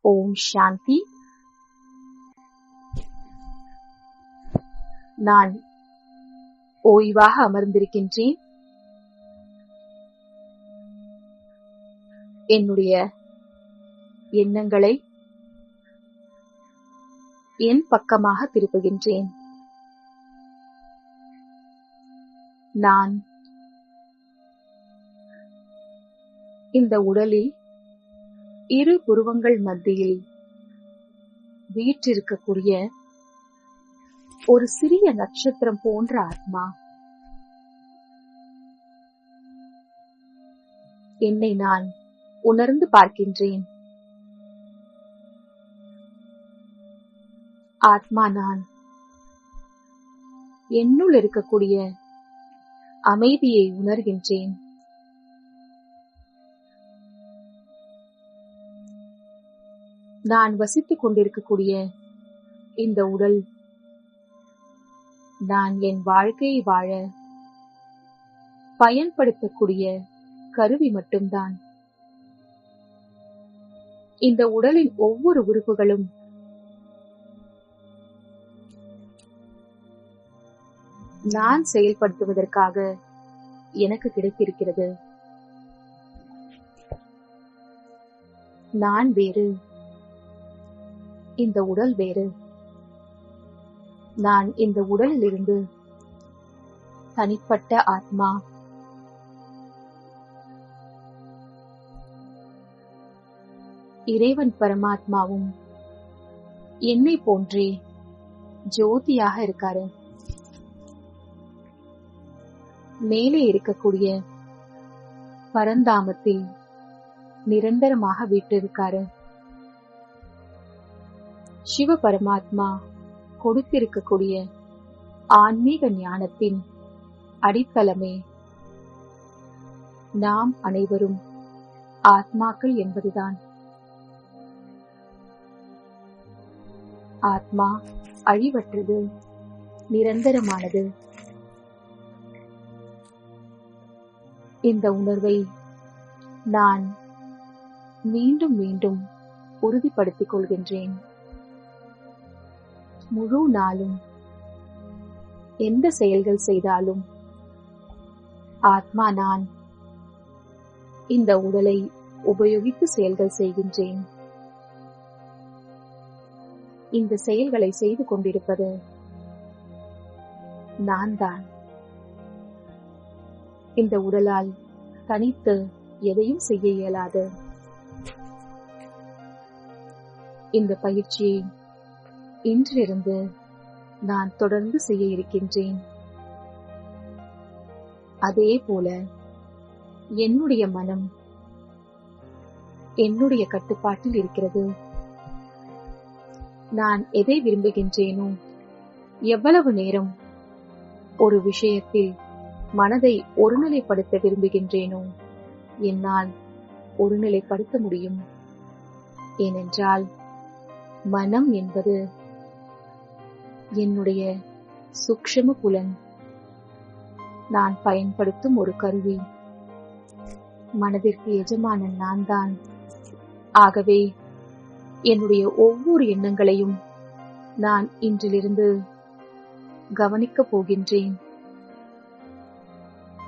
ஓம் சாந்தி. நான் ஓய்வாக அமர்ந்திருக்கின்றேன். என்னுடைய எண்ணங்களை என் பக்கமாக திருப்புகின்றேன். நான் இந்த உடலில் இரு புருவங்கள் மத்தியில் வீற்றிருக்கக்கூடிய ஒரு சிறிய நட்சத்திரம் போன்ற ஆத்மா. என்னை நான் உணர்ந்து பார்க்கின்றேன். ஆத்மா நான். என்னுள் இருக்கக்கூடிய அமைதியை உணர்கின்றேன். நான் வசித்துக் கொண்டிருக்கக்கூடிய இந்த உடல் நான் என் வாழ்க்கையை வாழ பயன்படுத்தக்கூடிய கருவி மட்டும்தான். இந்த உடலின் ஒவ்வொரு உறுப்புகளும் நான் செயல்படுத்துவதற்காக எனக்கு கிடைத்திருக்கிறது. நான் வேறு, இந்த உடல் வேறு. நான் இந்த உடலிலிருந்து தனிப்பட்ட ஆத்மா. இறைவன் பரமாத்மாவும் என்னை போன்றே ஜோதியாக இருக்காரு. மேலே இருக்கக்கூடிய பரந்தாமத்தில் நிரந்தரமாக வீற்றிருக்காரு. சிவ பரமாத்மா கொடுத்திருக்கக்கூடிய ஆன்மீக ஞானத்தின் அடித்தளமே நாம் அனைவரும் ஆத்மாக்கள் என்பதுதான். ஆத்மா அழிவற்றது, நிரந்தரமானது. இந்த உணர்வை நான் மீண்டும் மீண்டும் உறுதிப்படுத்திக் கொள்கின்றேன். முழு நாளும் எந்த செயல்கள் செய்தாலும் ஆத்மா நான். இந்த உடலை உபயோகித்து செயல்கள் செய்கின்றேன். இந்த செயல்களை செய்து கொண்டிருப்பது நான் தான். இந்த உடலால் தனித்து எதையும் செய்ய இயலாது. இந்த பயிற்சியை இன்றிலிருந்து நான் தொடர்ந்து செய்ய இருக்கின்றேன். அதே போல என்னுடைய மனம் என்னுடைய கட்டுப்பாட்டில் இருக்கிறது. நான் எதை விரும்புகின்றேனோ, எவ்வளவு நேரம் ஒரு விஷயத்தில் மனதை ஒருநிலைப்படுத்த விரும்புகின்றேனோ என்னால் ஒருநிலைப்படுத்த முடியும். ஏனென்றால் மனம் என்பது என்னுடைய சூக்ஷ்ம புலன். நான் பயன்படுத்தும் ஒரு கருவி. மனதிற்கு எஜமானன் நான் தான். ஆகவே என்னுடைய ஒவ்வொரு எண்ணங்களையும் நான் இன்றிலிருந்து கவனிக்கப் போகின்றேன்.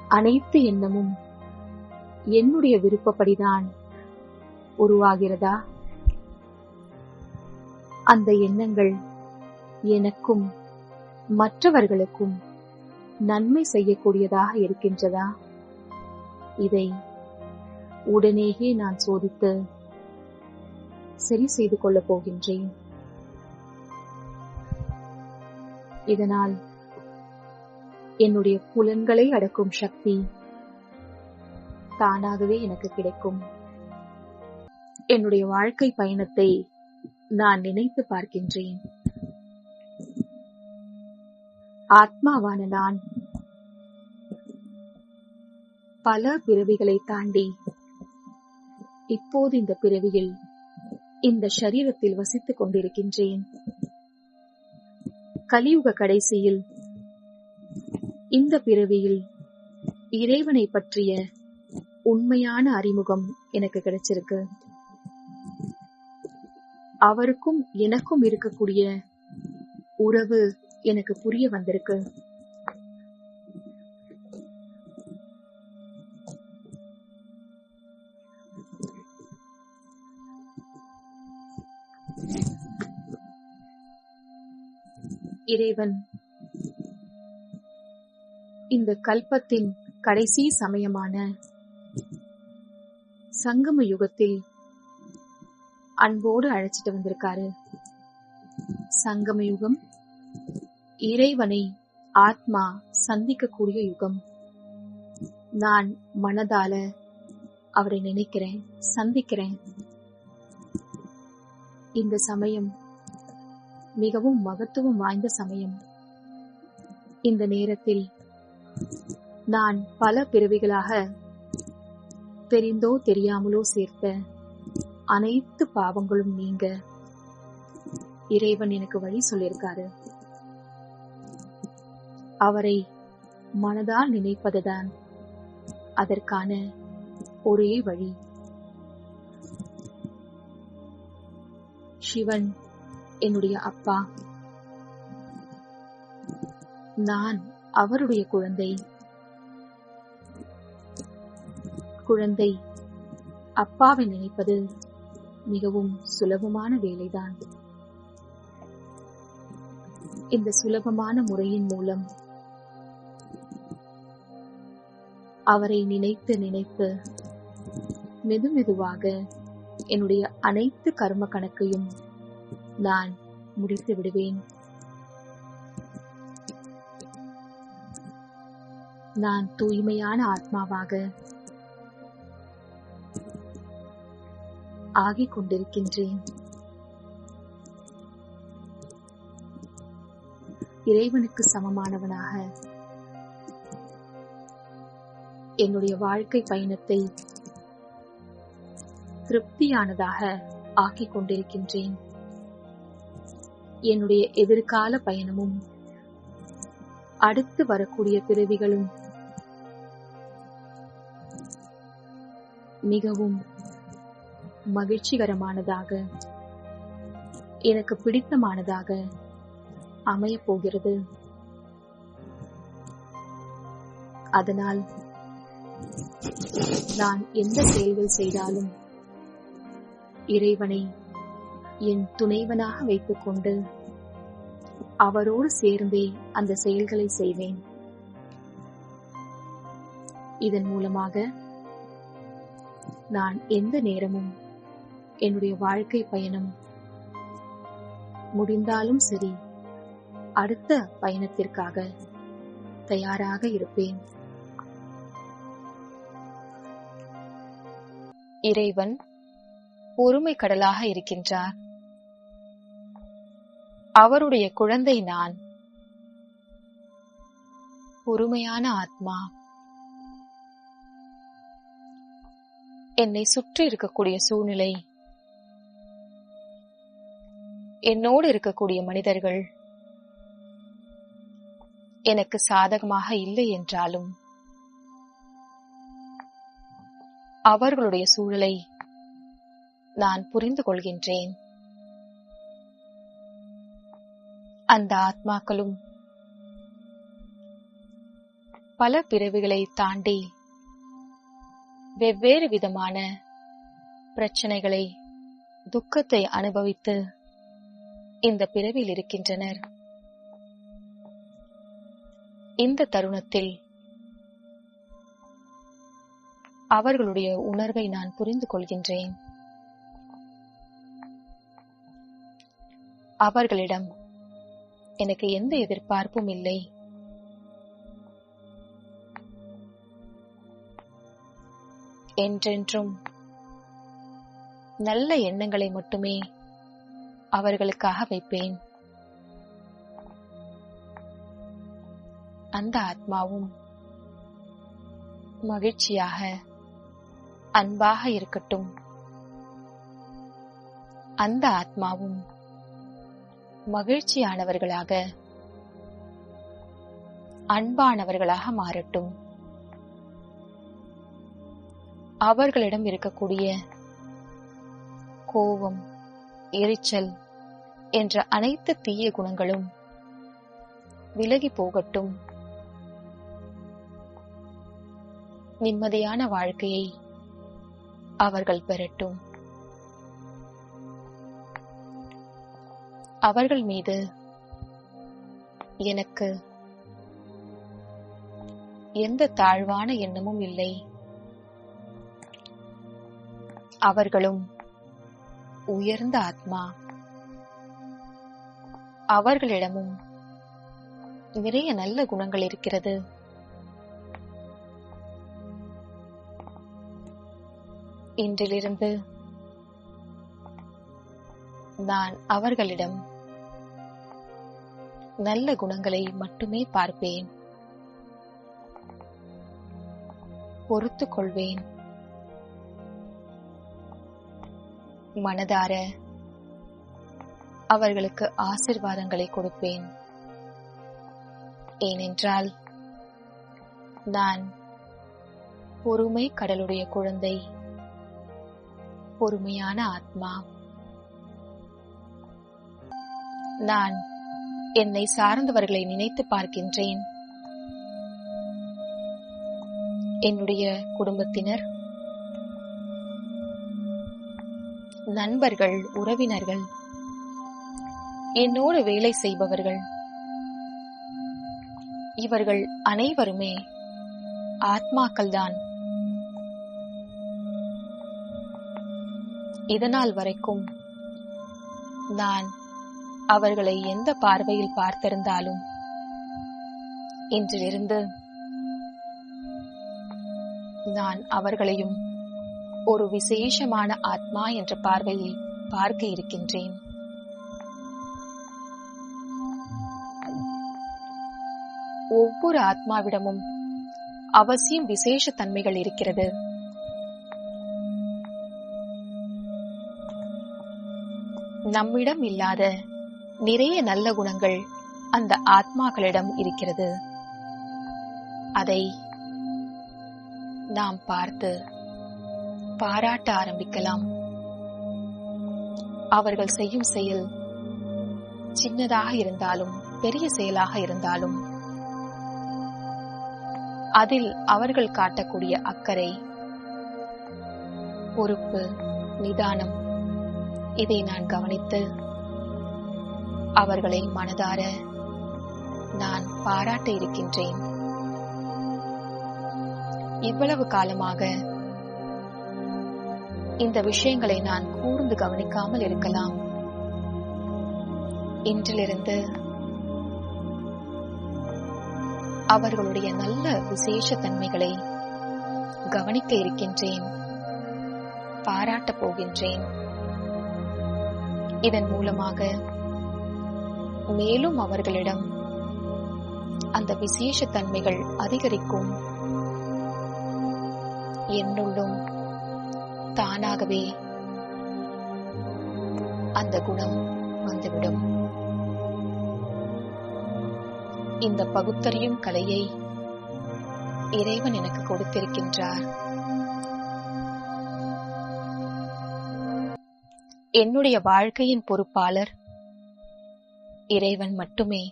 அனைத்து எண்ணமும் என்னுடைய விருப்பப்படிதான் உருவாகிறதா? அந்த எண்ணங்கள் எனக்கும் மற்றவர்களுக்கும் நன்மை செய்யக்கூடியதாக இருக்கின்றதா? இதை உடனேயே நான் சோதித்து சரி செய்து கொள்ளப் போகின்றேன். இதனால் என்னுடைய புலன்களை அடக்கும் சக்தி தானாகவே எனக்கு கிடைக்கும். என்னுடைய வாழ்க்கை பயணத்தை நான் நினைத்து பார்க்கின்றேன். ஆத்மாவான நான் பல பிறவிகளை தாண்டி இப்போது இந்த பிறவியில் இந்த சரீரத்தில் வசித்துக் கொண்டிருக்கின்றேன். கலியுக கடைசியில் இந்த பிறவியில் இறைவனை பற்றிய உண்மையான அறிமுகம் எனக்கு கிடைச்சிருக்கு. அவருக்கும் எனக்கும் இருக்கக்கூடிய உறவு எனக்கு புரிய வந்திருக்கு. இறைவன் இந்த கல்பத்தின் கடைசி சமயமான சங்கம யுகத்தில் அன்போடு அழைச்சிட்டு வந்திருக்காரு. சங்கம யுகம் இறைவனை ஆத்மா சந்திக்கக்கூடிய யுகம். நான் மனதால அவரை நினைக்கிறேன், சந்திக்கிறேன். இந்த சமயம் மிகவும் மகத்துவம் வாய்ந்த சமயம். இந்த நேரத்தில் நான் பல பிறவிகளாக தெரிந்தோ தெரியாமலோ சேர்த்த அனைத்து பாவங்களும் நீங்க இறைவன் எனக்கு வழி சொல்லியிருக்காரு. அவரை மனதால் நினைப்பதுதான் அதற்கான ஒரே வழி. சிவன் என்னுடைய அப்பா, நான் அவருடைய குழந்தை. குழந்தை அப்பாவை நினைப்பது மிகவும் சுலபமான வேலைதான். இந்த சுலபமான முறையின் மூலம் அவரை நினைத்து நினைத்து மெதுமெதுவாக என்னுடைய அனைத்து கர்ம கணக்கையும் நான் முடித்து விடுவேன். நான் தூய்மையான ஆத்மாவாக ஆகிக் கொண்டிருக்கின்றேன். இறைவனுக்கு சமமானவனாக என்னுடைய வாழ்க்கை பயணத்தை திருப்தியானதாக ஆக்கிக் கொண்டிருக்கின்றேன். என்னுடைய எதிர்கால பயணமும் அடுத்து வரக்கூடிய பிறவிகளும் மிகவும் மகிழ்ச்சிகரமானதாக, எனக்கு பிடித்தமானதாக அமையப் போகிறது. அதனால் நான் எந்த செயல்கள் செய்தாலும் இறைவனை என் துணைவனாக வைத்துக் கொண்டு அவரோடு சேர்ந்தே அந்த செயல்களை செய்வேன். இதன் மூலமாக நான் எந்த நேரமும் என்னுடைய வாழ்க்கை பயணம் முடிந்தாலும் சரி, அடுத்த பயணத்திற்காக தயாராக இருப்பேன். இறைவன் பொறுமை கடலாக இருக்கின்றார். அவருடைய குழந்தை நான். பொறுமையான ஆத்மா. என்னை சுற்றி இருக்கக்கூடிய சூழ்நிலை, என்னோடு இருக்கக்கூடிய மனிதர்கள் எனக்கு சாதகமாக இல்லை என்றாலும் அவர்களுடைய சூழலை நான் புரிந்து கொள்கின்றேன். அந்த ஆத்மாக்களும் பல பிறவிகளை தாண்டி வெவ்வேறு விதமான பிரச்சனைகளை, துக்கத்தை அனுபவித்து இந்த பிறவியில் இருக்கின்றனர். இந்த தருணத்தில் அவர்களுடைய உணர்வை நான் புரிந்து கொள்கின்றேன். அவர்களிடம் எனக்கு எந்த எதிர்பார்ப்பும் இல்லை. என்றென்றும் நல்ல எண்ணங்களை மட்டுமே அவர்களுக்காக வைப்பேன். அந்த ஆத்மாவும் மகிழ்ச்சியாக, அன்பாக இருக்கட்டும். அந்த ஆத்மாவும் மகிழ்ச்சியானவர்களாக, அன்பானவர்களாக மாறட்டும். அவர்களிடம் இருக்கக்கூடிய கோபம், எரிச்சல் என்ற அனைத்து தீய குணங்களும் விலகி போகட்டும். நிம்மதியான வாழ்க்கையை அவர்கள் பெறட்டும். அவர்கள் மீது எனக்கு எந்த தாழ்வான எண்ணமும் இல்லை. அவர்களும் உயர்ந்த ஆத்மா. அவர்களிடமும் நிறைய நல்ல குணங்கள் இருக்கிறது. இன்றிலிருந்து நான் அவர்களிடம் நல்ல குணங்களை மட்டுமே பார்ப்பேன். பொறுத்துக் கொள்வேன். மனதார அவர்களுக்கு ஆசீர்வாதங்களை கொடுப்பேன். ஏனென்றால் நான் பொறுமை கடலுடைய குழந்தை, பொறுமையான ஆத்மா. நான் என்னை சார்ந்தவர்களை நினைத்து பார்க்கின்றேன். என்னுடைய குடும்பத்தினர், நண்பர்கள், உறவினர்கள், என்னோடு வேலை செய்பவர்கள், இவர்கள் அனைவருமே ஆத்மாக்கள்தான். இதனால் வரைக்கும் நான் அவர்களை எந்த பார்வையில் பார்த்திருந்தாலும் இன்றிலிருந்து நான் அவர்களையும் ஒரு விசேஷமான ஆத்மா என்ற பார்வையில் பார்க்க இருக்கின்றேன். ஒவ்வொரு ஆத்மாவிடமும் அவசியம் விசேஷ தன்மைகள் இருக்கிறது. நம்மிடம் இல்லாத நிறைய நல்ல குணங்கள் அந்த ஆத்மாக்களிடம் இருக்கிறது. அதை நாம் பார்த்து பாராட்ட ஆரம்பிக்கலாம். அவர்கள் செய்யும் செயல் சின்னதாக இருந்தாலும் பெரிய செயலாக இருந்தாலும் அதில் அவர்கள் காட்டக்கூடிய அக்கறை, பொறுப்பு, நிதானம், இதை நான் கவனித்து அவர்களை மனதார நான் பாராட்ட இருக்கின்றேன். இவ்வளவு காலமாக இந்த விஷயங்களை நான் கூர்ந்து கவனிக்காமல் இருக்கலாம். இன்றிலிருந்து அவர்களுடைய நல்ல விசேஷ தன்மைகளை கவனிக்க இருக்கின்றேன், பாராட்டப் போகின்றேன். இதன் மூலமாக மேலும் அவர்களிடம் அந்த விசேஷ தன்மைகள் அதிகரிக்கும். என்னுள்ளும் தானாகவே அந்த குணம் வந்துவிடும். இந்த பகுத்தறியும் கலையை இறைவன் எனக்கு கொடுத்திருக்கின்றார். என்னுடைய வாழ்க்கையின் பொறுப்பாளர் இறைவன் மட்டுமே.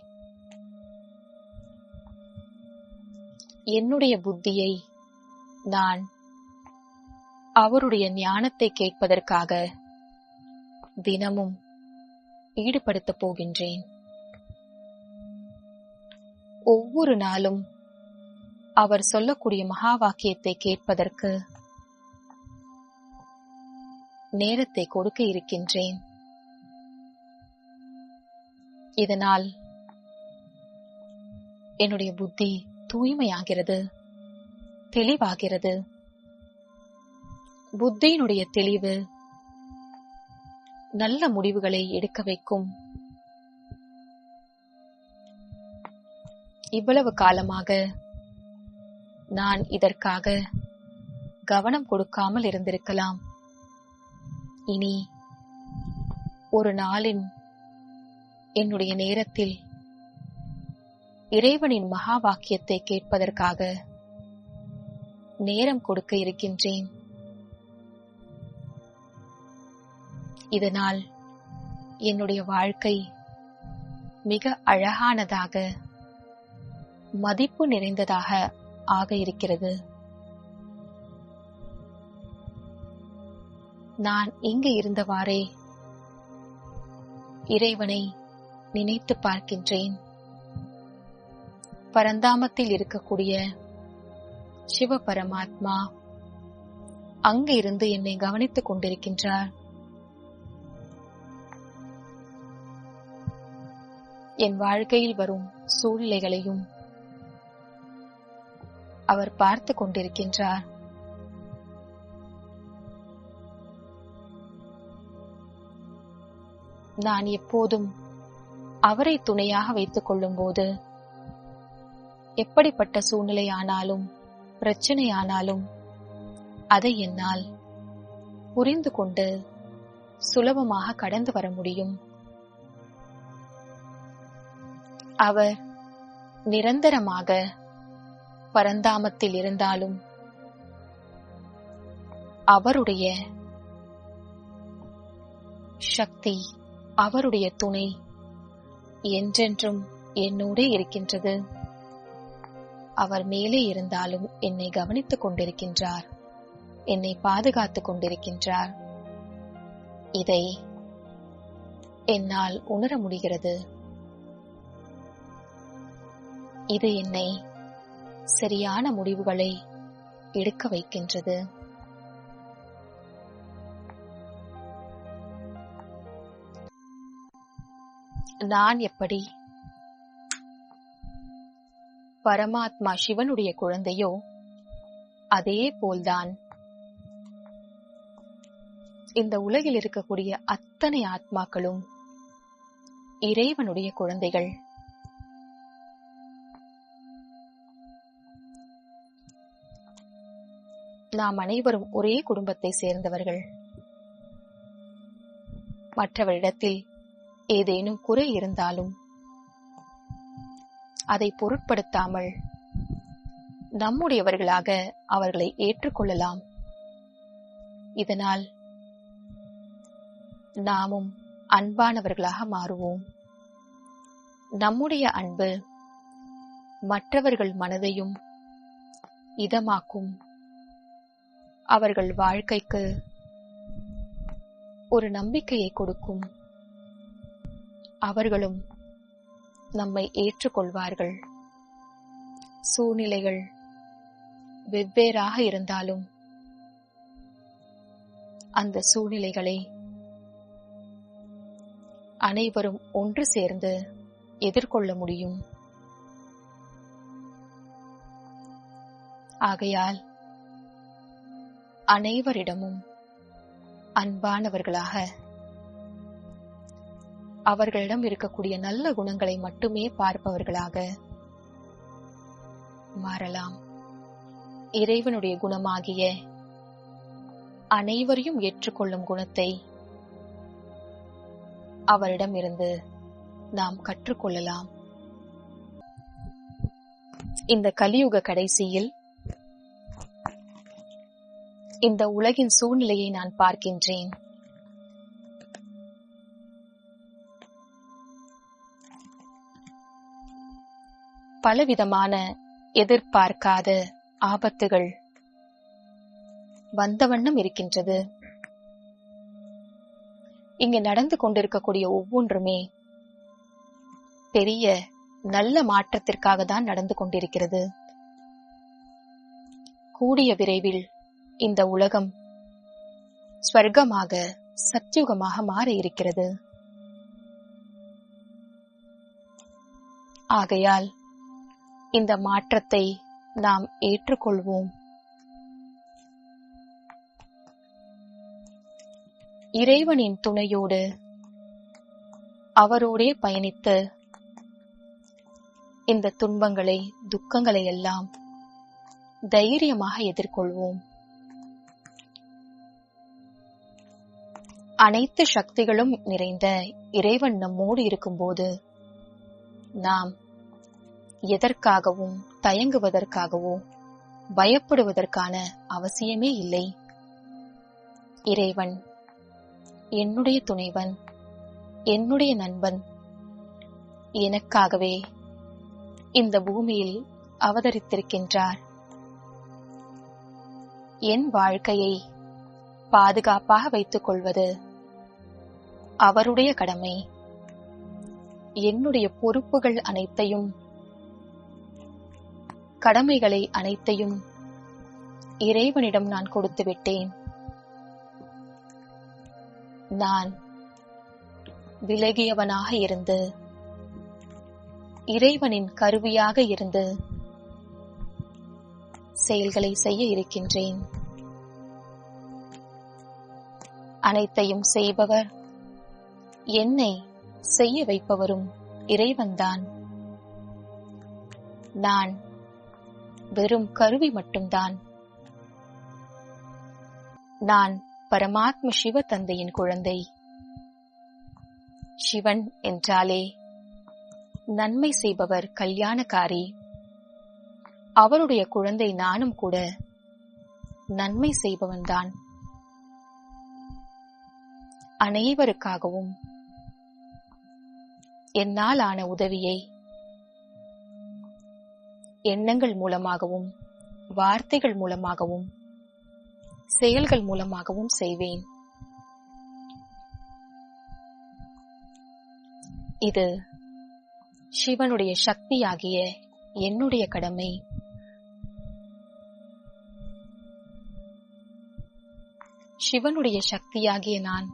என்னுடைய புத்தியை நான் அவருடைய ஞானத்தை கேட்பதற்காக தினமும் ஈடுபடுத்தப் போகின்றேன். ஒவ்வொரு நாளும் அவர் சொல்லக்கூடிய மகா வாக்கியத்தை கேட்பதற்கு நேரத்தை கொடுக்க இருக்கின்றேன். இதனால் என்னுடைய புத்தி தூய்மையாகிறது, தெளிவாகிறது. புத்தியினுடைய தெளிவு நல்ல முடிவுகளை எடுக்க வைக்கும். இவ்வளவு காலமாக நான் இதற்காக கவனம் கொடுக்காமல் இருந்திருக்கலாம். இனி ஒரு நாளின் என்னுடைய நேரத்தில் இறைவனின் மகா வாக்கியத்தை கேட்பதற்காக நேரம் கொடுக்க இருக்கின்றேன். இதனால் என்னுடைய வாழ்க்கை மிக அழகானதாக, மதிப்பு நிறைந்ததாக ஆக இருக்கிறது. நான் இங்கு இருந்தவாறே இறைவனை நினைத்து பார்க்கின்றேன். பரந்தாமத்தில் இருக்கக்கூடிய சிவபரமாத்மா அங்கு இருந்து என்னை கவனித்துக் கொண்டிருக்கின்றார். என் வாழ்க்கையில் வரும் சூழ்நிலைகளையும் அவர் பார்த்து கொண்டிருக்கின்றார். நான் எப்போதும் அவரை துணையாக வைத்துக் கொள்ளும் போது எப்படிப்பட்ட சூழ்நிலையானாலும் பிரச்சனையானாலும் அதை என்னால் புரிந்து கொண்டு சுலபமாக கடந்து வர முடியும். அவர் நிரந்தரமாக பரந்தாமத்தில் இருந்தாலும் அவருடைய சக்தி, அவருடைய துணை என்றென்றும் என்னோடு இருக்கின்றது. அவர் மேலே இருந்தாலும் என்னை கவனித்துக் கொண்டிருக்கின்றார், என்னை பாதுகாத்துக் கொண்டிருக்கின்றார். இதை என்னால் உணர முடிகிறது. இது என்னை சரியான முடிவுகளை எடுக்க வைக்கின்றது. நான் எப்படி பரமாத்மா சிவனுடைய குழந்தையோ அதே போல்தான் இந்த உலகில் இருக்கக்கூடிய அத்தனை ஆத்மாக்களும் இறைவனுடைய குழந்தைகள். நாம் அனைவரும் ஒரே குடும்பத்தை சேர்ந்தவர்கள். மற்றவரிடத்தில் ஏதேனும் குறை இருந்தாலும் அதை பொருட்படுத்தாமல் நம்முடையவர்களாக அவர்களை ஏற்றுக்கொள்ளலாம். இதனால் நாமும் அன்பானவர்களாக மாறுவோம். நம்முடைய அன்பு மற்றவர்கள் மனதையும் இதமாக்கும். அவர்கள் வாழ்க்கைக்கு ஒரு நம்பிக்கையை கொடுக்கும். அவர்களும் நம்மை ஏற்றுக்கொள்வார்கள். சூழ்நிலைகள் வெவ்வேறாக இருந்தாலும் அந்த சூழ்நிலைகளை அனைவரும் ஒன்று சேர்ந்து எதிர்கொள்ள முடியும். ஆகையால் அனைவரிடமும் அன்பானவர்களாக, அவர்களிடம் இருக்கக்கூடிய நல்ல குணங்களை மட்டுமே பார்ப்பவர்களாக மாறலாம். இறைவனுடைய குணமாகிய அனைவரையும் ஏற்றுக்கொள்ளும் குணத்தை அவரிடமிருந்து நாம் கற்றுக்கொள்ளலாம். இந்த கலியுக கடைசியில் இந்த உலகின் சூழ்நிலையை நான் பார்க்கின்றேன். பலவிதமான எதிர்பார்க்காத ஆபத்துகள் வந்த வண்ணம் இருக்கின்றது. இங்கு நடந்து கொண்டிருக்கக்கூடிய ஒவ்வொன்றுமே பெரிய நல்ல மாற்றத்திற்காக தான் நடந்து கொண்டிருக்கிறது. கூடிய விரைவில் இந்த உலகம் ஸ்வர்க்கமாக, சத்யுகமாக மாற இருக்கிறது. ஆகையால் இந்த மாற்றத்தை நாம் ஏற்றுக்கொள்வோம். இறைவனின் துணையோடு அவரோடே பயணித்து இந்த துன்பங்களை, துக்கங்களை எல்லாம் தைரியமாக எதிர்கொள்வோம். அனைத்து சக்திகளும் நிறைந்த இறைவன் நம்மோடு இருக்கும்போது நாம் எதற்காகவும் தயங்குவதற்காகவோ பயப்படுவதற்கான அவசியமே இல்லை. இறைவன் என்னுடைய துணைவன், என்னுடைய நண்பன் எனக்காகவே இந்த பூமியில் அவதரித்திருக்கின்றார். என் வாழ்க்கையை பாதுகாப்பாக வைத்துக் கொள்வது அவருடைய கடமை. என்னுடைய பொறுப்புகள் அனைத்தையும், கடமைகளை அனைத்தையும் இறைவனிடம் நான் கொடுத்து விட்டேன். நான் விலகியவனாக இருந்து இறைவனின் கருவியாக இருந்து செயல்களை செய்ய இருக்கின்றேன். அனைத்தையும் செய்பவர், என்னை செய்ய வைப்பவரும் இறைவன்தான். நான் வெறும் கருவி மட்டும்தான். நான் பரமாத்ம சிவ தந்தையின் குழந்தை. சிவன் என்றாலே நன்மை செய்பவர், கல்யாணக்காரி. அவருடைய குழந்தை நானும் கூட நன்மை செய்பவன்தான். அனைவருக்காகவும் என்னால் ஆன உதவியை எண்ணங்கள் மூலமாகவும், வார்த்தைகள் மூலமாகவும், செயல்கள் மூலமாகவும் செய்வேன். இது சிவனுடைய சக்தியாகிய என்னுடைய கடமை. சிவனுடைய சக்தியாகிய நான்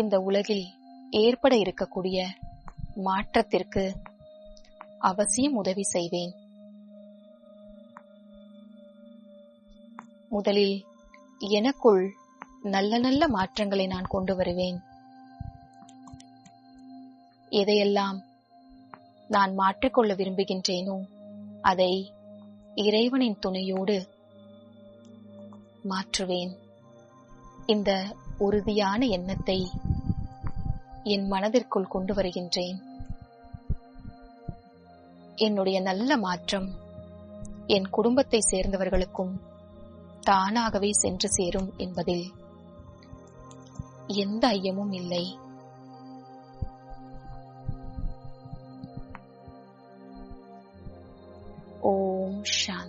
இந்த உலகில் ஏற்பட இருக்கக்கூடிய மாற்றத்திற்கு அவசியம் உதவி செய்வேன். முதலில் எனக்குள் நல்ல நல்ல மாற்றங்களை நான் கொண்டு வருவேன். எதையெல்லாம் நான் மாற்றிக்கொள்ள விரும்புகின்றேனோ அதை இறைவனின் துணையோடு மாற்றுவேன். இந்த உறுதியான எண்ணத்தை என் மனதிற்குள் கொண்டு வருகின்றேன். என்னுடைய நல்ல மாற்றம் என் குடும்பத்தை சேர்ந்தவர்களுக்கும் தானாகவே சென்று சேரும் என்பதில் எந்த ஐயமும் இல்லை. ஓம் சாந்தி.